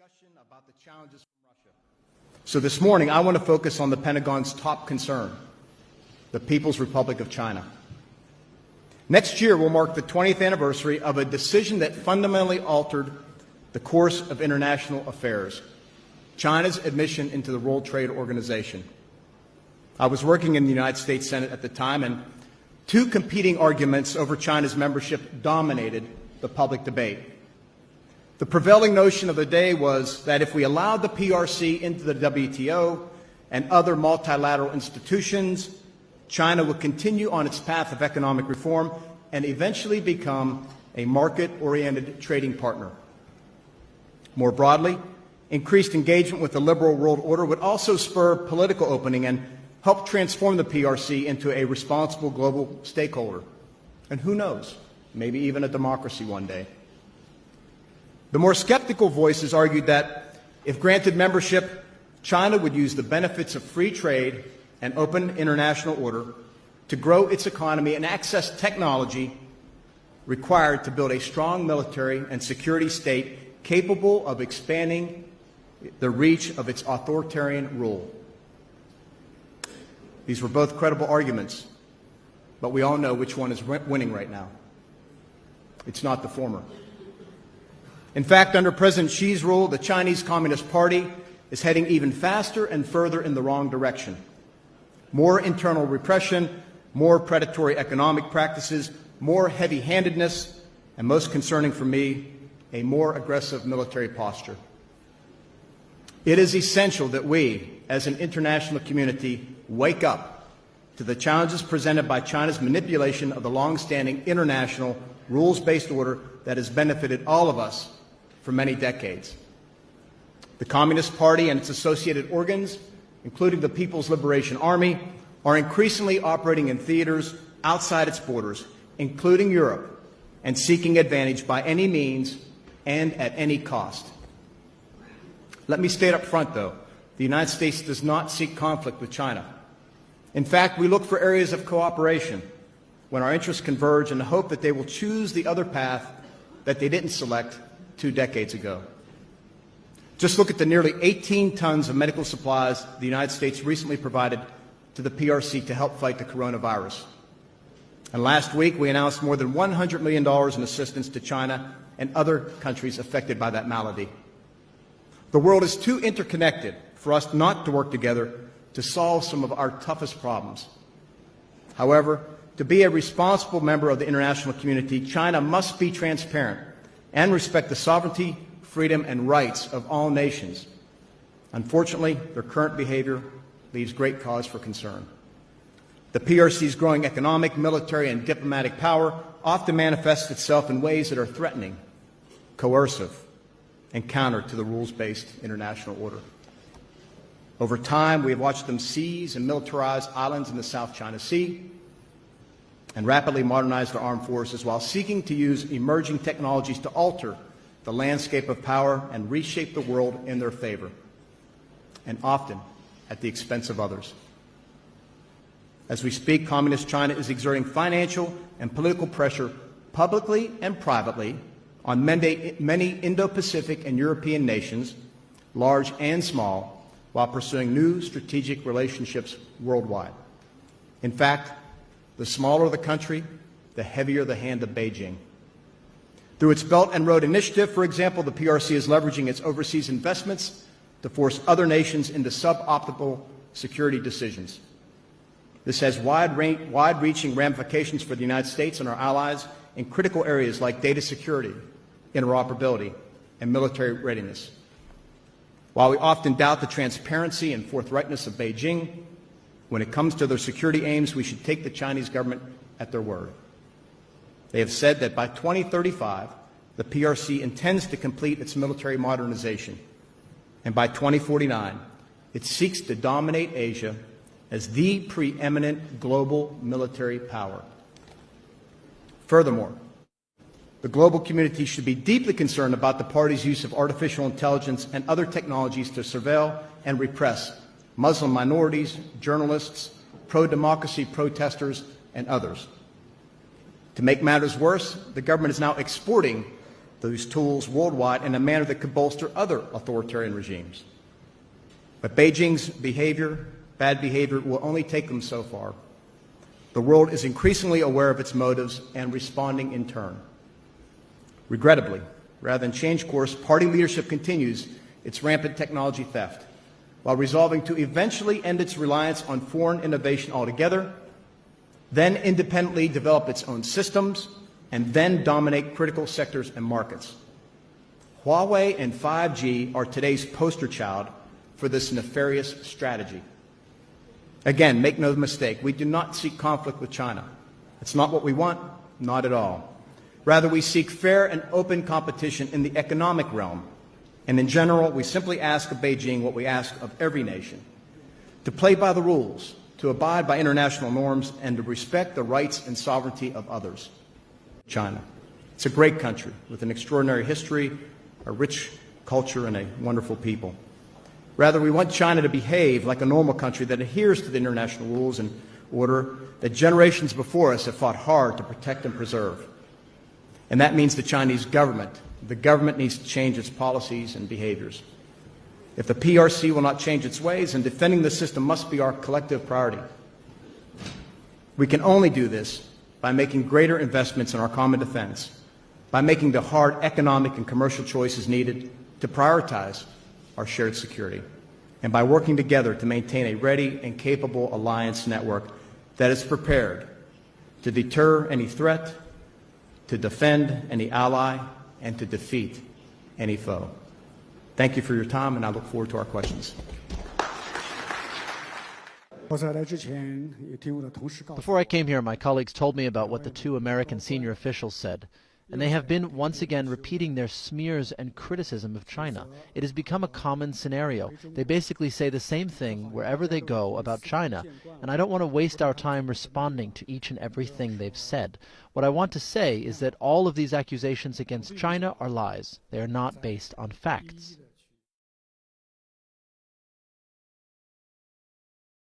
discussion about the challenges from Russia. So this morning, I want to focus on the Pentagon's top concern, the People's Republic of China. Next year will mark the 20th anniversary of a decision that fundamentally altered the course of international affairs, China's admission into the World Trade Organization. I was working in the United States Senate at the time, and two competing arguments over China's membership dominated the public debate. The prevailing notion of the day was that if we allowed the PRC into the WTO and other multilateral institutions, China would continue on its path of economic reform and eventually become a market-oriented trading partner. More broadly, increased engagement with the liberal world order would also spur political opening and help transform the PRC into a responsible global stakeholder. And who knows, maybe even a democracy one day. The more skeptical voices argued that if granted membership, China would use the benefits of free trade and open international order to grow its economy and access technology required to build a strong military and security state capable of expanding the reach of its authoritarian rule. These were both credible arguments, but we all know which one is winning right now. It's not the former. In fact, under President Xi's rule, the Chinese Communist Party is heading even faster and further in the wrong direction. More internal repression, more predatory economic practices, more heavy-handedness, and most concerning for me, a more aggressive military posture. It is essential that we, as an international community, wake up to the challenges presented by China's manipulation of the long-standing international rules-based order that has benefited all of us for many decades. The Communist Party and its associated organs, including the People's Liberation Army, are increasingly operating in theaters outside its borders, including Europe, and seeking advantage by any means and at any cost. Let me state up front, though, the United States does not seek conflict with China. In fact, we look for areas of cooperation when our interests converge in the hope that they will choose the other path that they didn't select 2 decades ago. Just look at the nearly 18 tons of medical supplies the United States recently provided to the PRC to help fight the coronavirus. And last week, we announced more than $100 million in assistance to China and other countries affected by that malady. The world is too interconnected for us not to work together to solve some of our toughest problems. However, to be a responsible member of the international community, China must be transparent and respect the sovereignty, freedom, and rights of all nations. Unfortunately, their current behavior leaves great cause for concern. The PRC's growing economic, military, and diplomatic power often manifests itself in ways that are threatening, coercive, and counter to the rules-based international order. Over time, we have watched them seize and militarize islands in the South China Sea and rapidly modernize their armed forces while seeking to use emerging technologies to alter the landscape of power and reshape the world in their favor, and often at the expense of others. As we speak, Communist China is exerting financial and political pressure publicly and privately on many Indo-Pacific and European nations, large and small, while pursuing new strategic relationships worldwide. In fact, the smaller the country, the heavier the hand of Beijing. Through its Belt and Road Initiative, for example, the PRC is leveraging its overseas investments to force other nations into suboptimal security decisions. This has wide-reaching ramifications for the United States and our allies in critical areas like data security, interoperability, and military readiness. While we often doubt the transparency and forthrightness of Beijing, when it comes to their security aims, we should take the Chinese government at their word. They have said that by 2035, the PRC intends to complete its military modernization, and by 2049, it seeks to dominate Asia as the preeminent global military power. Furthermore, the global community should be deeply concerned about the party's use of artificial intelligence and other technologies to surveil and repress Muslim minorities, journalists, pro-democracy protesters, and others. To make matters worse, the government is now exporting those tools worldwide in a manner that could bolster other authoritarian regimes. But Beijing's bad behavior, will only take them so far. The world is increasingly aware of its motives and responding in turn. Regrettably, rather than change course, party leadership continues its rampant technology theft, while resolving to eventually end its reliance on foreign innovation altogether, then independently develop its own systems, and then dominate critical sectors and markets. Huawei and 5G are today's poster child for this nefarious strategy. Again, make no mistake, we do not seek conflict with China. It's not what we want, not at all. Rather, we seek fair and open competition in the economic realm. And in general, we simply ask of Beijing what we ask of every nation: to play by the rules, to abide by international norms, and to respect the rights and sovereignty of others. China. It's a great country with an extraordinary history, a rich culture, and a wonderful people. Rather, we want China to behave like a normal country that adheres to the international rules and order that generations before us have fought hard to protect and preserve. And that means the Chinese government. The government needs to change its policies and behaviors. If the PRC will not change its ways, then defending the system must be our collective priority. We can only do this by making greater investments in our common defense, by making the hard economic and commercial choices needed to prioritize our shared security, and by working together to maintain a ready and capable alliance network that is prepared to deter any threat, to defend any ally, and to defeat any foe. Thank you for your time, and I look forward to our questions. Before I came here, my colleagues told me about what the two American senior officials said, and they have been once again repeating their smears and criticism of China. It has become a common scenario. They basically say the same thing wherever they go about China, and I don't want to waste our time responding to each and everything they've said. What I want to say is that all of these accusations against China are lies. They are not based on facts.